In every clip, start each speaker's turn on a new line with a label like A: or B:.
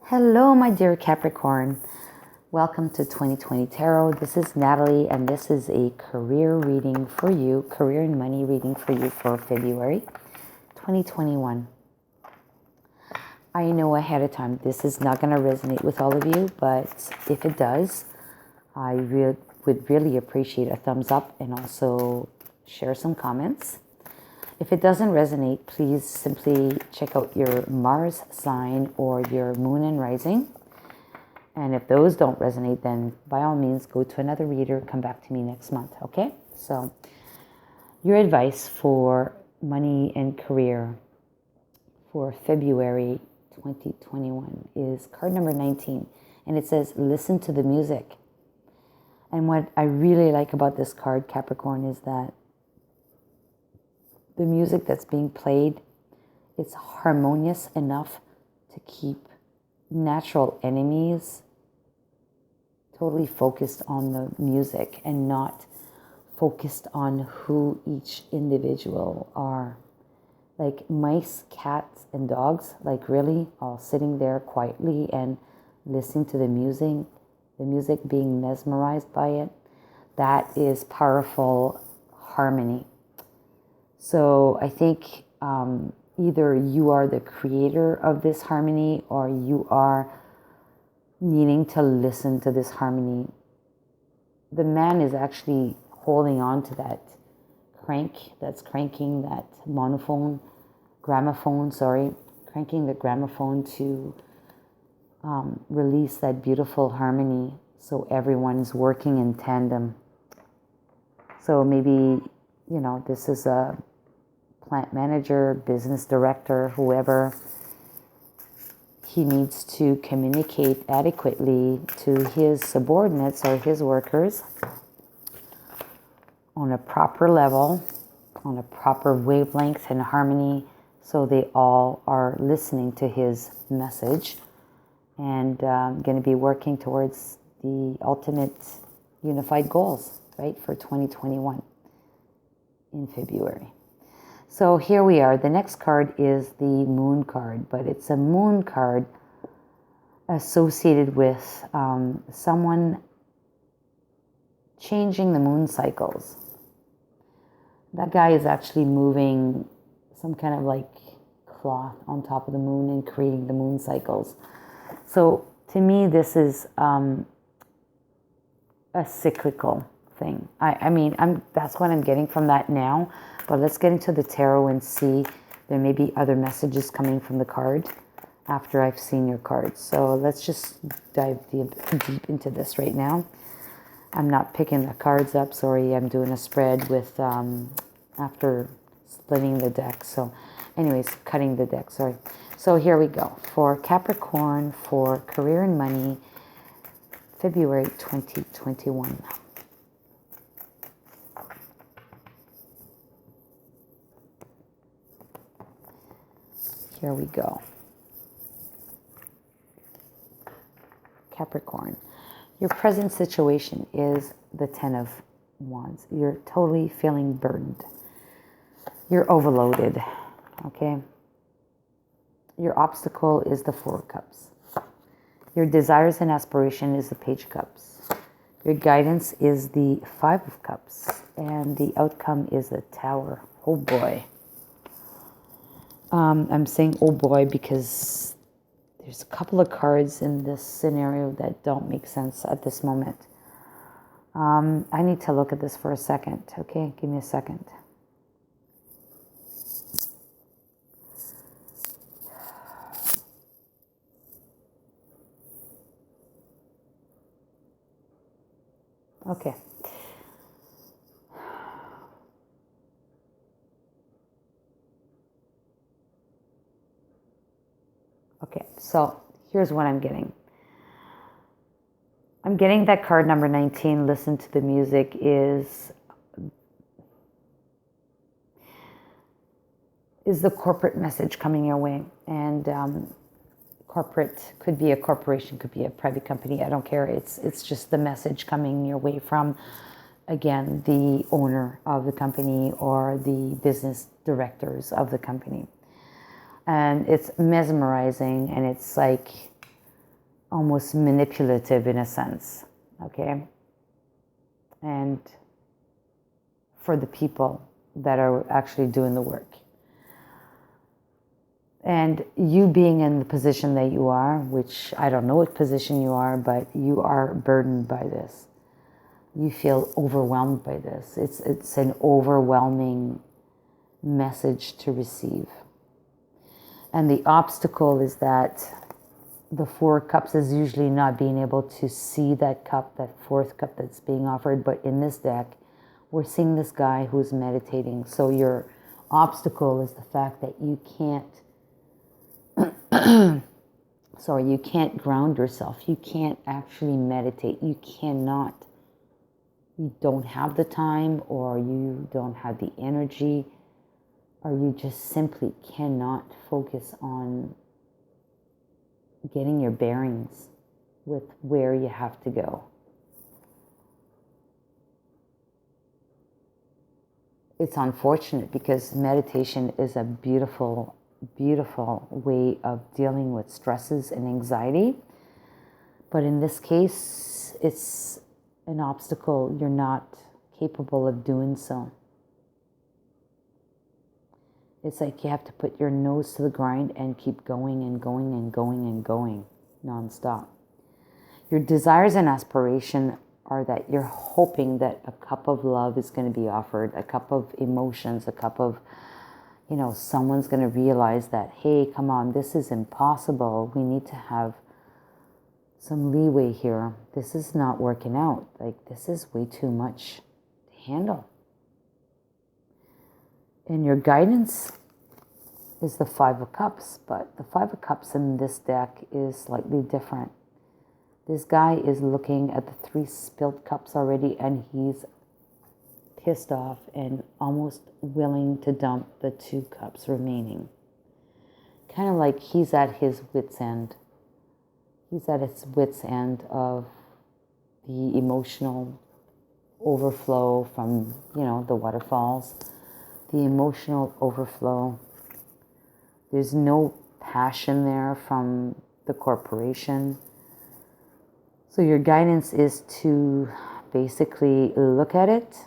A: Hello, my dear Capricorn. Welcome to 2020 Tarot. This is Natalie, and this is a career reading for you, career and money reading for you for February 2021. I know ahead of time this is not going to resonate with all of you, but if it does, I would really appreciate a thumbs up and also share some comments. If it doesn't resonate, please simply check out your Mars sign or your moon and rising. And if those don't resonate, then by all means, go to another reader. Come back to me next month, okay? So your advice for money and career for February 2021 is card number 19. And it says, listen to the music. And what I really like about this card, Capricorn, is that the music that's being played, it's harmonious enough to keep natural enemies totally focused on the music and not focused on who each individual are. Like mice, cats, and dogs, like really all sitting there quietly and listening to the music being mesmerized by it. That is powerful harmony. So I think either you are the creator of this harmony or you are needing to listen to this harmony. The man is actually holding on to that crank that's cranking that cranking the gramophone to release that beautiful harmony so everyone's working in tandem. So maybe, this is a plant manager, business director, whoever. He needs to communicate adequately to his subordinates or his workers on a proper level, on a proper wavelength and harmony, so they all are listening to his message and going to be working towards the ultimate unified goals, right, for 2021 in February. So here we are. The next card is the moon card, but it's a moon card associated with someone changing the moon cycles. That guy is actually moving some kind of like cloth on top of the moon and creating the moon cycles. So to me, this is a cyclical thing. I mean, that's what I'm getting from that now. But let's get into the tarot and see. There may be other messages coming from the card after I've seen your cards. So let's just dive deep into this right now. I'm not picking the cards up. Sorry, I'm doing a spread with after splitting the deck. So anyways, cutting the deck, sorry. So here we go. For Capricorn, for career and money, February 2021. Here we go. Capricorn, your present situation is the 10 of Wands. You're totally feeling burdened. You're overloaded, okay? Your obstacle is the 4 of Cups. Your desires and aspiration is the Page of Cups. Your guidance is the 5 of Cups. And the outcome is the Tower. Oh boy. I'm saying oh boy because there's a couple of cards in this scenario that don't make sense at this moment. I need to look at this for a second, okay? Give me a second. Okay. Okay, so here's what I'm getting. I'm getting that card number 19, listen to the music, is the corporate message coming your way. And corporate could be a corporation, could be a private company, I don't care. It's just the message coming your way from, again, the owner of the company or the business directors of the company. And it's mesmerizing, and it's like almost manipulative in a sense, okay? And for the people that are actually doing the work. And you being in the position that you are, which I don't know what position you are, but you are burdened by this. You feel overwhelmed by this. It's an overwhelming message to receive. And the obstacle is that the Four of Cups is usually not being able to see that cup, that fourth cup that's being offered. But in this deck, we're seeing this guy who's meditating. So your obstacle is the fact that you can't, you can't ground yourself. You can't actually meditate. You cannot. You don't have the time, or you don't have the energy, or you just simply cannot focus on getting your bearings with where you have to go. It's unfortunate because meditation is a beautiful, beautiful way of dealing with stresses and anxiety. But in this case, it's an obstacle. You're not capable of doing so. It's like you have to put your nose to the grind and keep going and going and going and going nonstop. Your desires and aspiration are that you're hoping that a cup of love is going to be offered, a cup of emotions, a cup of, someone's going to realize that, hey, come on, this is impossible. We need to have some leeway here. This is not working out. Like, this is way too much to handle. And your guidance is the Five of Cups, but the Five of Cups in this deck is slightly different. This guy is looking at the 3 spilled cups already, and he's pissed off and almost willing to dump the 2 cups remaining. Kind of like he's at his wit's end. He's at his wit's end of the emotional overflow from, the waterfalls. The emotional overflow. There's no passion there from the corporation. So your guidance is to basically look at it,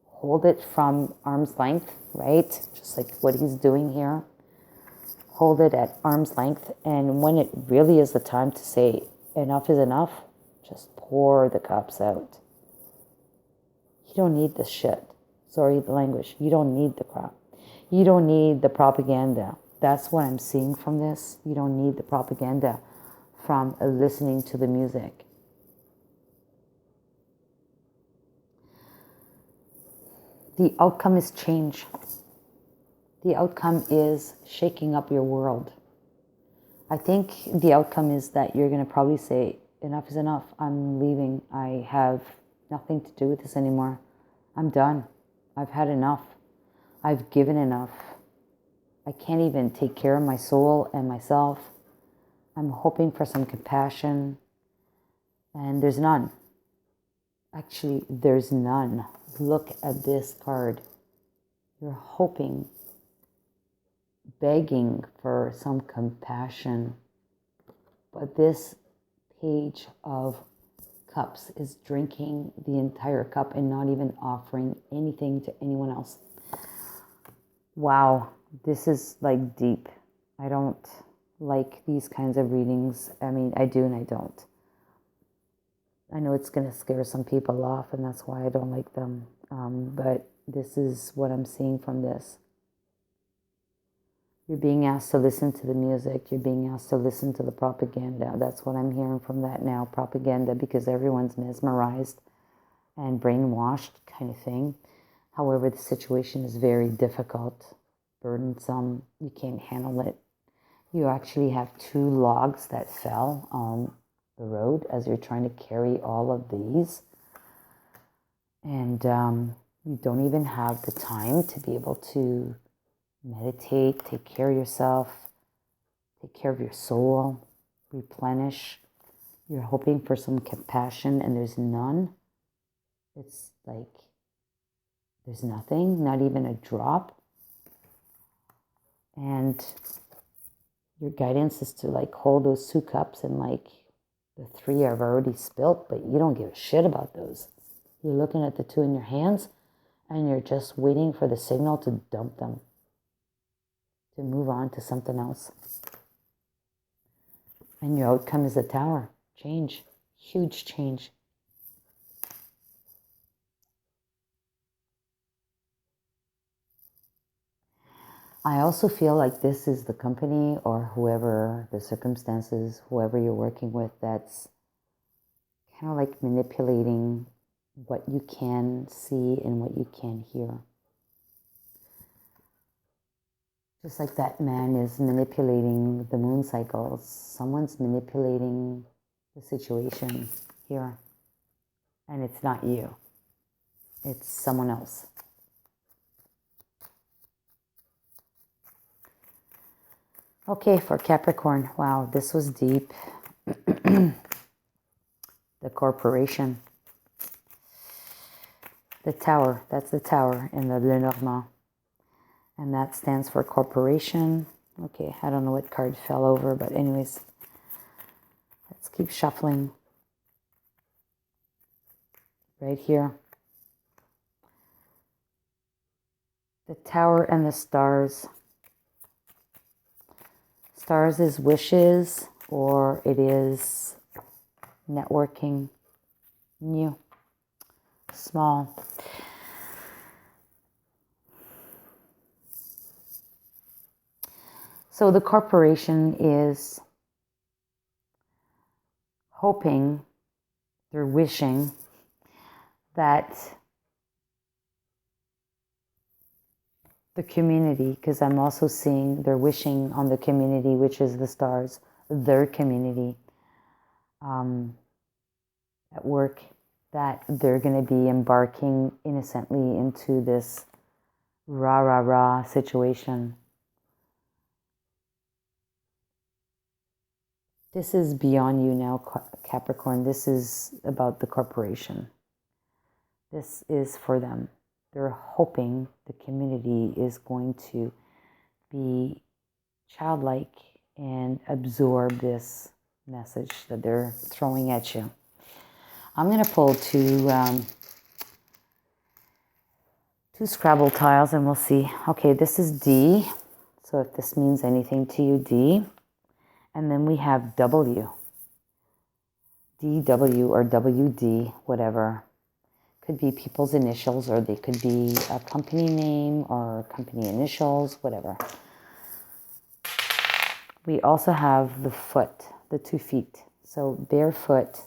A: hold it from arm's length, right? Just like what he's doing here. Hold it at arm's length. And when it really is the time to say enough is enough, just pour the cups out. You don't need this shit. Sorry, the language. You don't need the crap. You don't need the propaganda. That's what I'm seeing from this. You don't need the propaganda from listening to the music. The outcome is change. The outcome is shaking up your world. I think the outcome is that you're going to probably say, enough is enough. I'm leaving. I have nothing to do with this anymore. I'm done. I've had enough. I've given enough. I can't even take care of my soul and myself. I'm hoping for some compassion, and there's none. Actually, there's none. Look at this card. You're hoping, begging for some compassion, but this Page of Cups is drinking the entire cup and not even offering anything to anyone else. Wow, this is like deep. I don't like these kinds of readings. I mean, I do and I don't. I know it's going to scare some people off, and that's why I don't like them. But this is what I'm seeing from this. You're being asked to listen to the music. You're being asked to listen to the propaganda. That's what I'm hearing from that now, propaganda, because everyone's mesmerized and brainwashed kind of thing. However, the situation is very difficult, burdensome. You can't handle it. You actually have 2 logs that fell on the road as you're trying to carry all of these. And you don't even have the time to be able to meditate, take care of yourself, take care of your soul, replenish. You're hoping for some compassion, and there's none. It's like there's nothing, not even a drop. And Your guidance is to like hold those 2 cups, and like the 3 have already spilt, but you don't give a shit about those. You're looking at the 2 in your hands, and you're just waiting for the signal to dump them, to move on to something else. And your outcome is the Tower. Change. Huge change. I also feel like this is the company or whoever, the circumstances, whoever you're working with, that's kind of like manipulating what you can see and what you can hear. Just like that man is manipulating the moon cycles, someone's manipulating the situation here. And it's not you. It's someone else. Okay, for Capricorn, wow, this was deep. The corporation. The Tower, that's the Tower in the Lenormand. And that stands for corporation. Okay, I don't know what card fell over, but anyways, let's keep shuffling. Right here. The Tower and the Stars. Stars is wishes, or it is networking, new, small. So the corporation is hoping, they're wishing that the community, because I'm also seeing they're wishing on the community, which is the Stars, their community, at work, that they're going to be embarking innocently into this rah situation. This is beyond you now, Capricorn. This is about the corporation. This is for them. They're hoping the community is going to be childlike and absorb this message that they're throwing at you. I'm going to pull two Scrabble tiles and we'll see. Okay, this is D. So if this means anything to you, D. And then we have W. DW or WD, whatever. Could be people's initials, or they could be a company name or company initials, whatever. We also have the foot, the 2 feet. So barefoot.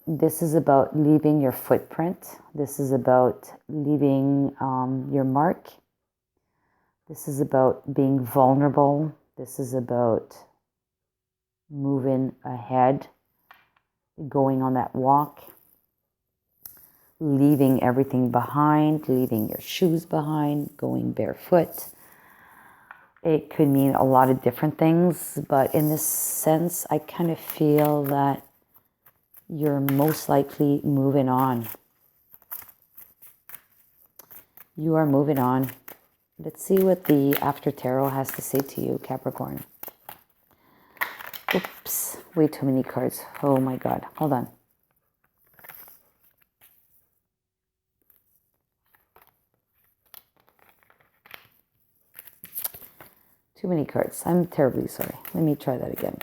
A: This is about leaving your footprint. This is about leaving your mark. This is about being vulnerable. This is about moving ahead, going on that walk, leaving everything behind, leaving your shoes behind, going barefoot. It could mean a lot of different things, but in this sense, I kind of feel that you're most likely moving on. You are moving on. Let's see what the After Tarot has to say to you, Capricorn. Oops, way too many cards. Oh my God, hold on. Too many cards. I'm terribly sorry. Let me try that again.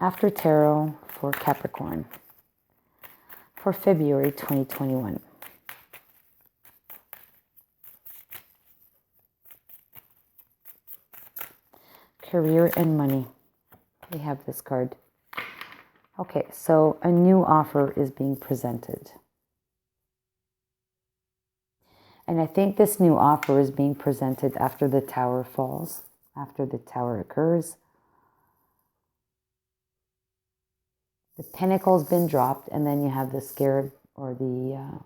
A: After Tarot for Capricorn for February 2021. Career and money. We have this card. Okay, so a new offer is being presented. And I think this new offer is being presented after the Tower falls, after the Tower occurs. The Pentacle's been dropped, and then you have the Scarab, or the,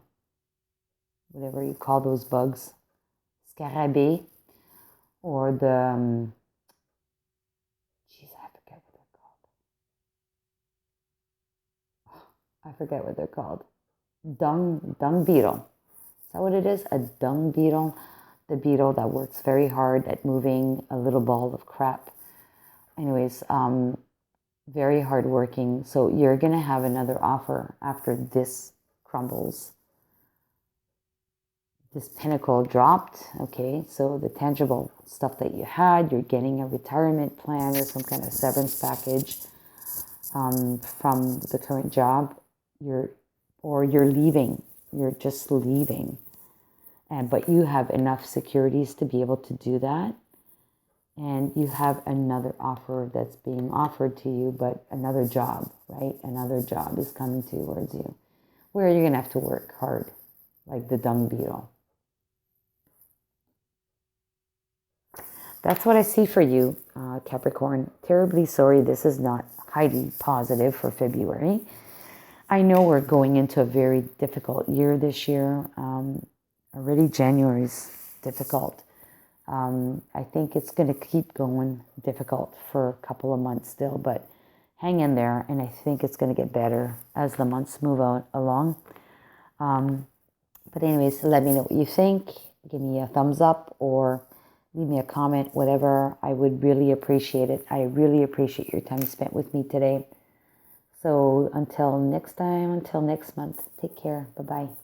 A: whatever you call those bugs, Scarabée, or the, I forget what they're called. Dung beetle. Is that what it is? A dung beetle. the beetle that works very hard at moving a little ball of crap. Anyways, very hard working. So you're going to have another offer after this crumbles. This pinnacle dropped, okay? So the tangible stuff that you had, you're getting a retirement plan or some kind of severance package from the current job. You're leaving. You're just leaving. But you have enough securities to be able to do that. And you have another offer that's being offered to you, but another job, right? Another job is coming towards you, where you're going to have to work hard, like the dung beetle. That's what I see for you, Capricorn. Terribly sorry this is not highly positive for February. I know we're going into a very difficult year this year. Already January's difficult. I think it's going to keep going difficult for a couple of months still, but hang in there, and I think it's going to get better as the months move along. But anyways, let me know what you think. Give me a thumbs up or leave me a comment, whatever. I would really appreciate it. I really appreciate your time spent with me today. So until next time, until next month, take care. Bye-bye.